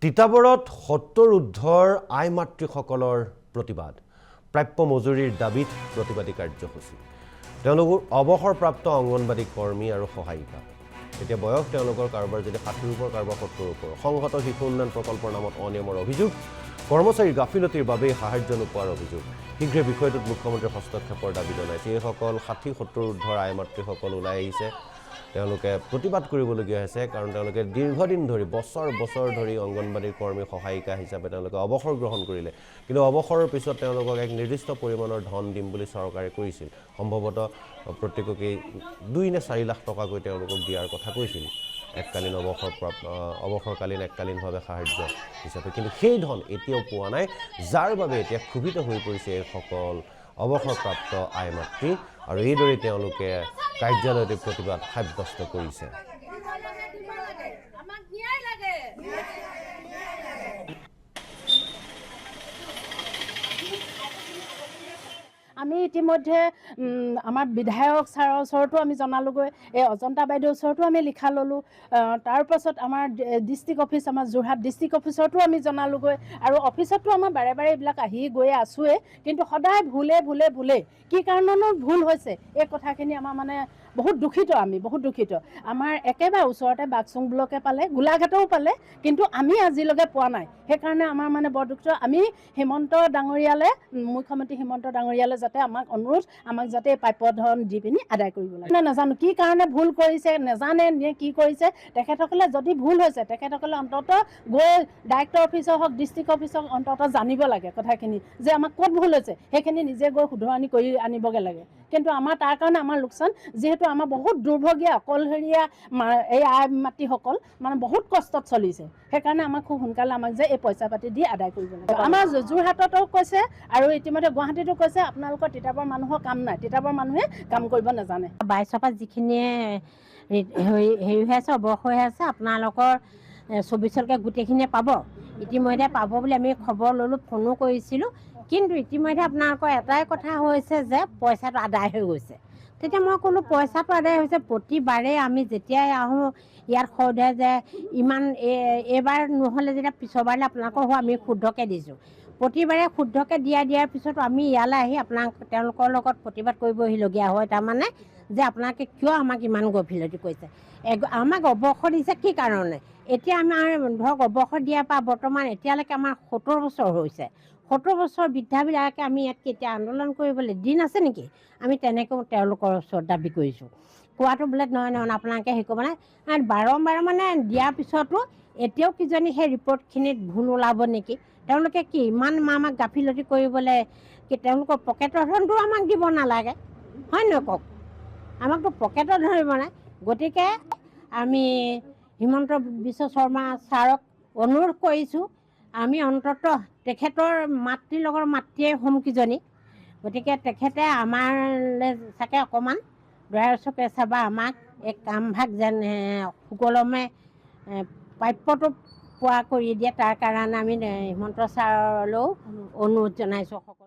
তিতাবৰত সত্তৰ ঊৰ্ধৰ আই মাতৃসকলৰ প্ৰতিবাদ প্ৰাপ্য মজুৰিৰ দাবীত প্ৰতিবাদী কাৰ্যসূচী তেওঁলোকৰ অৱসৰপ্ৰাপ্ত অংগনবাদী কৰ্মী আৰু সহায়িকা এতিয়া বয়স তেওঁলোকৰ কাৰোবাৰ যদি 60 ওপৰ কাৰোবাৰ 70 ওপৰ সংহত শিশু উন্নয়ন প্ৰকল্পৰ নামত অনিয়মৰ অভিযোগ কৰ্মচাৰীৰ গাফিলতিৰ বাবে সাহায্য নোপোৱাৰ অভিযোগ শীঘ্ৰে বিষয়টোত মুখ্যমন্ত্ৰীৰ হস্তক্ষেপৰ দাবী জনাইছে এইসকল 60-70 ঊৰ্ধৰ আই মাতৃসকল ওলাই আহিছে তেওঁলোকে প্ৰতিবাদ কৰিবলগীয়া হৈছে কাৰণ তেওঁলোকে দীৰ্ঘদিন ধৰি বছৰ ধৰি অংগনবাদী কৰ্মী সহায়িকা হিচাপে তেওঁলোকে অৱসৰ গ্ৰহণ কৰিলে কিন্তু অৱসৰৰ পিছত তেওঁলোকক এক নিৰ্দিষ্ট পৰিমাণৰ ধন দিম বুলি চৰকাৰে কৈছিল সম্ভৱতঃ প্ৰত্যেককে 2 নে 4 লাখ টকাকৈ তেওঁলোকক দিয়াৰ কথা কৈছিল এককালীন অৱসৰকালীন এককালীনভাৱে সাহায্য হিচাপে কিন্তু সেই ধন এতিয়াও পোৱা নাই যাৰ বাবে এতিয়া ক্ষুভিত হৈ পৰিছে এইসকল অৱসৰপ্ৰাপ্ত আই মাতৃ আৰু এইদৰে তেওঁলোকে কাৰ্যালয়তে প্ৰতিবাদ সাব্যস্ত কৰিছে আমি ইতিমধ্যে আমাৰ বিধায়ক ছাৰৰ ওচৰতো আমি জনালোগৈ এই অজন্তা বাইদেউৰ ওচৰতো আমি লিখা ল'লোঁ তাৰ পাছত আমাৰ ডিষ্ট্ৰিক্ট অফিচ আমাৰ যোৰহাট ডিষ্ট্ৰিক্ট অফিচতো আমি জনালোগৈ আৰু অফিচতো আমাৰ বাৰে এইবিলাক আহি গৈ আছোঁৱে কিন্তু সদায় ভুলে কি কাৰণেনো ভুল হৈছে এই কথাখিনি আমাৰ মানে বহুত দুখিত আমি বহুত দুখিত আমাৰ একেবাৰে ওচৰতে বাক্সুং ব্লকে পালে গোলাঘাটও পালে কিন্তু আমি আজিলৈকে পোৱা নাই সেইকাৰণে আমাৰ মানে বৰ দুখিত আমি হিমন্ত ডাঙৰীয়ালে মুখ্যমন্ত্ৰী হিমন্ত ডাঙৰীয়ালে যাতে আমাক অনুৰোধ আমাক যাতে প্ৰাপ্য ধন দি পিনি আদায় কৰিব লাগে নাজানো কি কাৰণে ভুল কৰিছে নাজানে নে কি কৰিছে তেখেতসকলে যদি ভুল হৈছে তেখেতসকলে অন্ততঃ গৈ ডাইৰেক্টৰ অফিচৰ হওক ডিষ্ট্ৰিক্ট অফিচক অন্ততঃ জানিব লাগে কথাখিনি যে আমাক ক'ত ভুল হৈছে সেইখিনি নিজে গৈ শুধৰণি কৰি আনিবগৈ লাগে কিন্তু আমাৰ তাৰ কাৰণে আমাৰ লোকচান যিহেতু আমাৰ বহুত দুৰ্ভগীয়া অকলশৰীয়া এই আই মাতৃসকল মানে বহুত কষ্টত চলিছে সেইকাৰণে আমাক খুব সোনকালে আমাক যে এই পইচা পাতি দি আদায় কৰিব লাগে আমাৰ যোৰহাটতো কৈছে আৰু ইতিমধ্যে গুৱাহাটীতো কৈছে আপোনালোকৰ তিতাবৰ মানুহৰ কাম নাই তিতাবৰ মানুহে কাম কৰিব নাজানে 22 পৰা যিখিনিয়ে হেৰি হৈ আছে অৱসৰ হৈ আছে আপোনালোকৰ 24লৈকে গোটেইখিনিয়ে পাব ইতিমধ্যে পাব বুলি আমি খবৰ ল'লোঁ ফোনো কৰিছিলোঁ কিন্তু ইতিমধ্যে আপোনালোকৰ এটাই কথা হৈছে যে পইচাটো আদায় হৈ গৈছে তেতিয়া মই ক'লোঁ পইচাটো আদায় হৈছে প্ৰতিবাৰে আমি যেতিয়াই আহোঁ ইয়াত সোধে যে ইমান এইবাৰ নহ'লে যেতিয়া পিছৰবাৰলৈ আপোনালোকৰ হোৱা আমি শুদ্ধকৈ দিছোঁ প্ৰতিবাৰে শুদ্ধকৈ দিয়াৰ পিছতো আমি ইয়ালৈ আহি তেওঁলোকৰ লগত প্ৰতিবাদ কৰিবহিলগীয়া হয় তাৰমানে যে আপোনালোকে কিয় আমাক ইমান গফিলতি কৰিছে আমাক অৱসৰ দিছে কি কাৰণে এতিয়া আমাৰ ধৰক অৱসৰ দিয়াৰ পৰা বৰ্তমান এতিয়ালৈকে আমাৰ 70 বছৰ হৈছে 70 বছৰ বৃদ্ধাবিলাকে আমি ইয়াত কেতিয়া আন্দোলন কৰিবলৈ দিন আছে নেকি আমি তেনেকৈও তেওঁলোকৰ ওচৰত দাবী কৰিছোঁ কোৱাটো বোলে নহয় আপোনালোকে হেৰি কৰিব নাই বাৰম্বাৰ মানে দিয়াৰ পিছতো এতিয়াও কিজানি সেই ৰিপৰ্টখিনিত ভুল ওলাব নেকি তেওঁলোকে কি ইমান আমাক গাফিলতি কৰিবলৈ কি তেওঁলোকৰ পকেটৰ ধনটো আমাক দিব নালাগে হয় নহয় কওক আমাকতো পকেটৰ ধৰিব নাই গতিকে আমি হিমন্ত বিশ্ব শৰ্মা ছাৰক অনুৰোধ কৰিছোঁ আমি অন্ততঃ তেখেতৰ মাতৃৰ লগৰ মাতৃয়ে হ'ম কিজনী গতিকে তেখেতে আমালৈ চাগে অকণমান দয়াৰ চকুৰে চাবা আমাক এই কামভাগ যেন সুকলমে প্ৰাপ্যটো পোৱা কৰি দিয়ে তাৰ কাৰণে আমি হিমন্ত ছাৰলৈও অনুৰোধ জনাইছোঁ সকলো